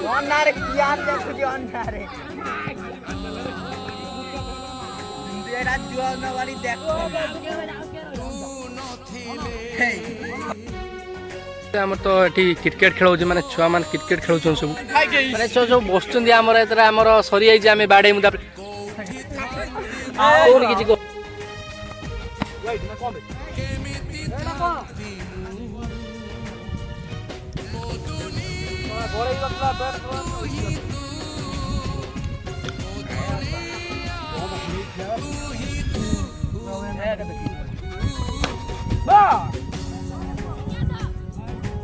अन्नारे यार देखो अन्नारे एरा जुआ नवारी देखो आम तो ये क्रिकेट खेल माने छुआ मान क्रिकेट खेल सब माने छुआ सब बसुँच आमर आमर सरी जाइए आम बाड़े मुदा किसी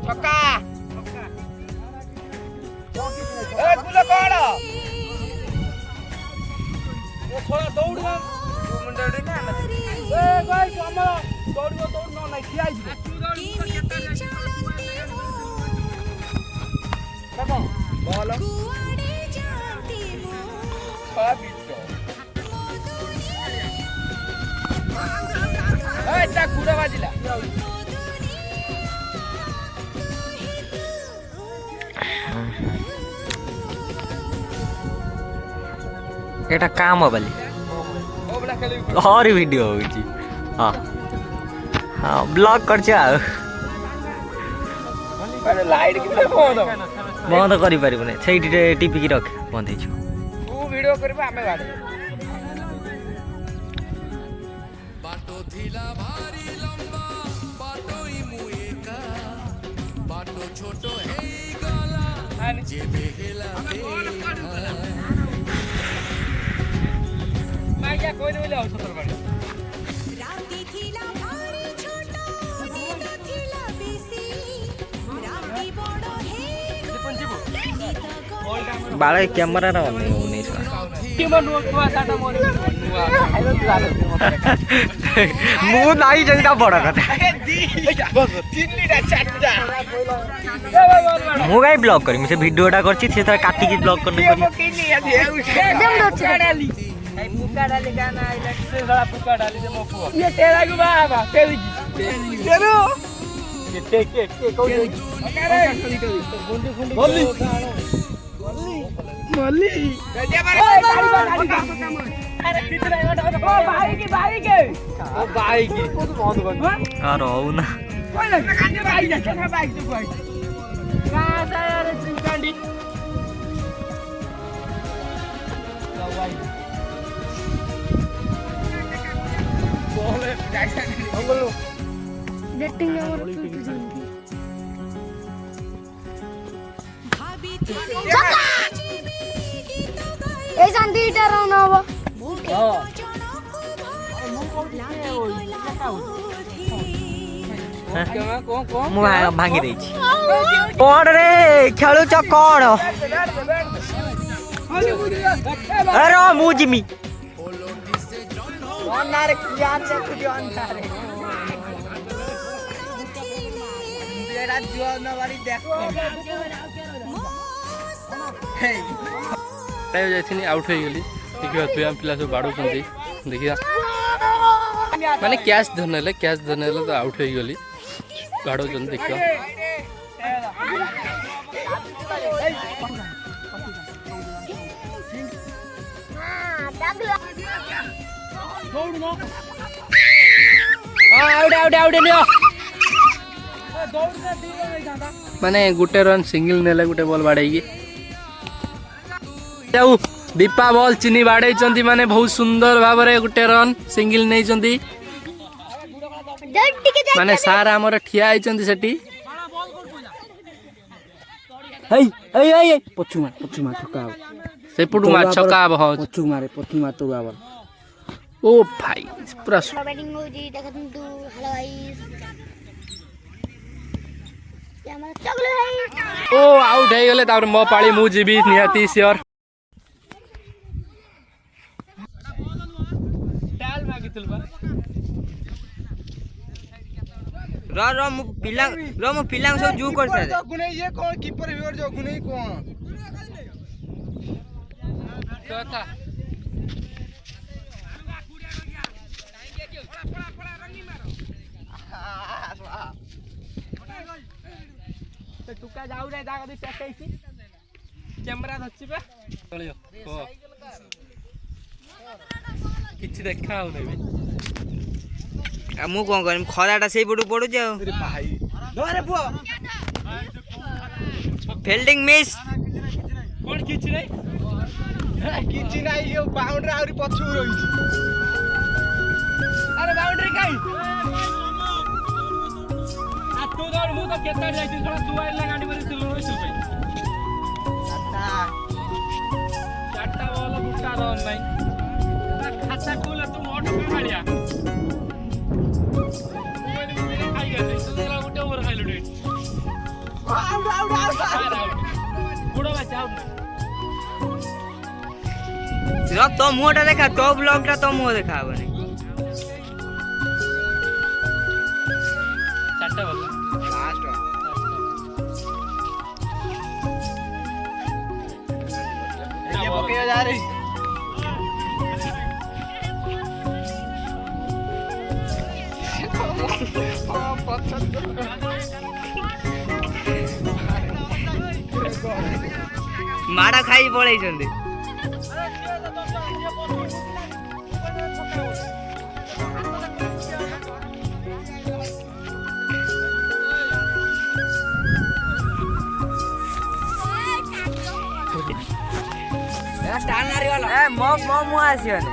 छक्का ए तुला कोण ए थोड़ा दौड़ ना मुंडे ना ए भाई हमरा दौड़ियो दौड़ न नहीं खियाई देखो बोलो ए ता कुड़ा बाजिला एटा काम हो बली और वीडियो होची हां हां ब्लॉग कर छ अरे लाइट कितना बंद करि परिबो नै छैटी टीपी की रख बंद हेछु तू वीडियो करबा हमें गाड़ी बाटो थिला भारी लंबा बाटो ही मुएका बाटो छोटो हे गला जे बेहेला क्या कोई नहीं ले सतर बाड़ी राती थिला भारी छोटो नींद थिला बेसी राती बड़ो हे बाळे कैमरा रा नहीं छ टीम नुआ साटा मोर मु नाही जंदा बड़ कथा चिल्लीटा चाटा मु गाय ब्लॉग करी मुझे वीडियोटा करछि से तर काटी की ब्लॉग करने करी एकदम दो डाली पुका डाली गाना इलेक्ट्रिक वाला पुका डाली दे मोपुआ ये तेरा को बाबा तेरी तेरो के कोई अरे बोली बोली गड्डिया मारे अरे कितना ओ भाई के ओ भाई की तो बहुत बन आ रहू ना कोई ना कांडे भाई जा बाइक तो कोई कहां से यार कांडी भाई बोले जाइसा अंगलो डेटिंग और ए शांति इटर ना हो मु भांगी देछि कोन रे खेलु छ कोन अरे मु जिमी अन्नारे यार देखो अन्नारे एरा जुआ नवारी देखो जाइए आउट हो गली देखिए तु आम पिला सब बाड़ू देखिए माने कैश धरने तो आउट हो गली बाड़ू देखिए माने गुटे रन सिंगल नेले गुटे बॉल बाड़े जाऊ दीपा बॉल चिनी बाड़े माने बहुत सुंदर भाव में गुटे रन सिंगल नहीं माने सार आमर ठिया सेठी पछु मार ठका से पुटु मार छक्का हो पछु मार तो बाबा ओ भाई पूरा बैटिंग हो जी देखत तू हेलो गाइस ये हमारा चॉकलेट है ओ आउट हो गले तापर मो पाली मु जीबी निहाती श्योर डाल मागी तुलबा मु पिला सब जू कर से गुने ये कौन कीपर विवर जो गुने कौन कथा तुका जाऊ रे दागा दे पैसे କ୍ୟାମେରା ଧରିଛି ବା ଚଳିବ କୁହ କିଛି ଦେଖା ହଉନି ବି ମୁଁ କଣ କରିବି ଖରାଟା ସେଇପଟୁ ପଡୁଛି ଆଉ ଧରେ ପୁଅ ଫିଲ୍ଡିଂ ମିସ୍ କଣ କିଛି ନାହିଁ କିଛି ନାହିଁ ଇଏ ବାଉଣ୍ଡ୍ରି ଆହୁରି ପଛକୁ ରହିଛି ଆରେ ବାଉଣ୍ଡ୍ରି କାଇଁ ଆ ତୁ ଦୌड़ ମୁଁ ତ କେତେ ଯାଇଥିଲି ଶଳା ତୁ ଆଇଲା ଗାଡ଼ି କରି ତୁ ରହିଛୁ ଭାଇ ଚାରଟା ବଲ ବୁଟା ରନ୍ ନାହିଁ ଖାତା ଖୋଲ ତୁ ମୋଟୁ କାଳିଆ ଗୋଟେ ଓଭର ଖାଇଲୁ ବୁଡ଼ ବାଚ ଆଉଟ ତୋ ମୁହଁଟା ଦେଖା ତୋ ବ୍ଲଗଟା ତୋ ମୁହଁ ଦେଖା ହବନି ଚାରଟା ବଲ ପକେଇବା ଯାରେ ମାଡ଼ ଖାଇ ପଳେଇଛନ୍ତି ମୋ ମୁହଁ ଆସିବନି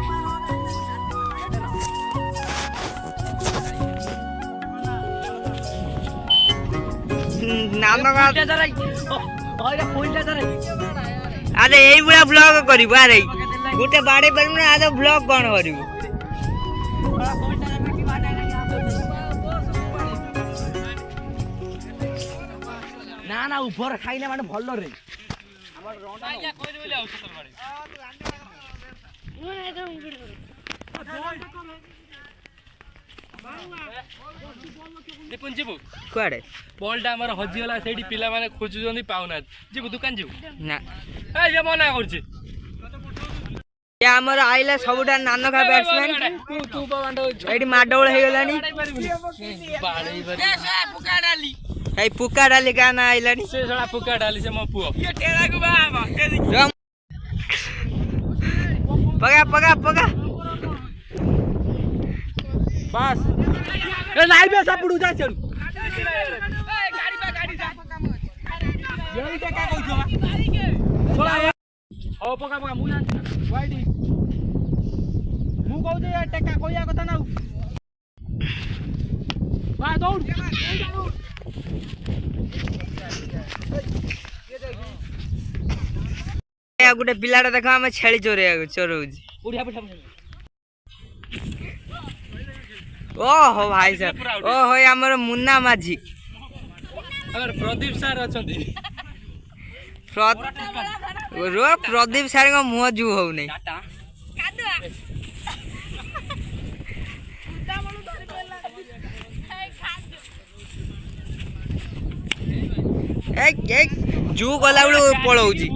ଆରେ ଏଇଭଳିଆ ବ୍ଲଗ କରିବୁ ଆରେ ଗୋଟେ ବାଡେଇ ପାରିବୁ ନା ଆରେ ବ୍ଲଗ କଣ କରିବୁ ନା ନା ଉପର ଖାଇଲେ ମାନେ ଭଲ ରେ ଦୀପୁନ ଯିବୁ କୁଆଡେ ବଲଟା ଆମର ହଜିଗଲା ସେଇଠି ପିଲାମାନେ ଖୋଜୁଛନ୍ତି ପାଉନାହାନ୍ତି ଯିବୁ ଦୋକାନ ଯିବୁ ନା ଏ ମନା କରୁଛି ଇଏ ଆମର ଆଇଲା ସବୁଠାରୁ ନାନକା ବ୍ୟାଟ୍ସମ୍ୟାନ୍ ଏଇଠି ମାଡଗୋଳ ହେଇଗଲାଣି ଏଇ ପୁକା ଡାଲି କା ନା ଆଇଲାଣି ସେ ଶଳା ପୁକା ଡାଲି ସେ ମୋ ପୁଅ ପକା ପକା ପକା ବାସ୍ ଏ ନାଇଁ ବେ ସାପୁଡୁ ଯା ଚଳୁ ହଉ ପକା ପକା ମୁଁ ଜାଣିଛି ୱାଇଡି ମୁଁ କହୁଛି ଏ ଟେକା କହିବା କଥା ନା ବା ଦୌଡ଼ ଗୋଟେ ପିଲାଟା ଦେଖ ଆମେ ଛେଳି ଚୋରଉଛି ଓହୋ ଭାଇ ସାର୍ ଓହୋ ଆମର ମୁନ୍ନା ମାଝି ପ୍ରଦୀପ ସାର୍ ଅଛନ୍ତି ପ୍ରଦୀପ ସାର୍ଙ୍କ ମୁହଁ ଜୁ ହଉନି ଜୁ ଗଲା ବେଳକୁ ପଳଉଛି